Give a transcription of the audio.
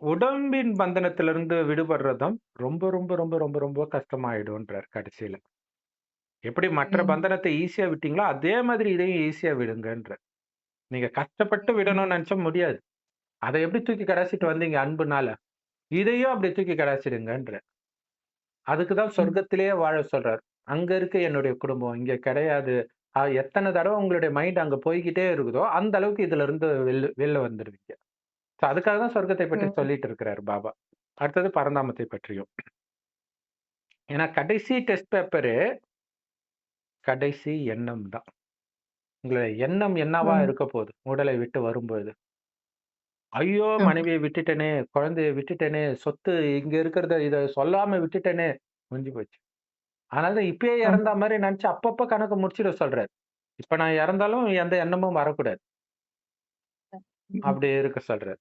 உடம்பின் பந்தனத்திலிருந்து விடுபடுறதும் ரொம்ப, ரொம்ப, ரொம்ப, ரொம்ப, ரொம்ப கஷ்டமாயிடும்ன்றார் கடைசியில. எப்படி மற்ற ம். பந்தனத்த ஈஸியா விட்டீங்களோ, அதே மாதிரி இதையும் ஈஸியா விடுங்கன்றார். நீங்க கஷ்டப்பட்டு ம். விடணும்னு நெனச்சா முடியாது. அத எப்படி தூக்கி கடாசிட்டு வந்தீங்க அன்புனால, இதையும் அப்படி தூக்கி கடாசிடுங்கன்றார். அதுக்கு தான் ம். சொர்க்கத்திலேயே வாழ சொல்றார். அங்க இருக்கு என்னுடைய குடும்பம், இங்க கிடையாது. எத்தன தடவ உங்களுடைய மைண்ட் அங்க போய்க்கிட்டே இருக்குதோ, அந்த அளவுக்கு இதுலருந்து வெளில வந்துருவீங்க. சோ அதுக்காக தான் சொர்க்கத்தை பற்றி ம். சொல்லிட்டு இருக்கிறாரு பாபா. அடுத்தது பரந்தாமத்தை பற்றியும். ஏன்னா கடைசி டெஸ்ட் பேப்பரு, கடைசி எண்ணம் தான். உங்களுடைய எண்ணம் என்னவா ம். இருக்க போது? உடலை விட்டு வரும்பொழுது. ஐயோ! ஆமா. மனைவிய விட்டுட்டேனே, குழந்தைய விட்டுட்டேனே, சொத்து இங்க இருக்கிறத இத சொல்லாம விட்டுட்டேனே, முடிஞ்சு போச்சு. அதனால தான் இப்பயே ஆமா. இறந்தா மாரி நெனச்சு அப்பப்ப கணக்க முடிச்சுட சொல்றாரு. இப்ப நான் இறந்தாலும் எந்த எண்ணமும் வரக்கூடாது. ம். அப்படி இருக்க சொல்றாரு.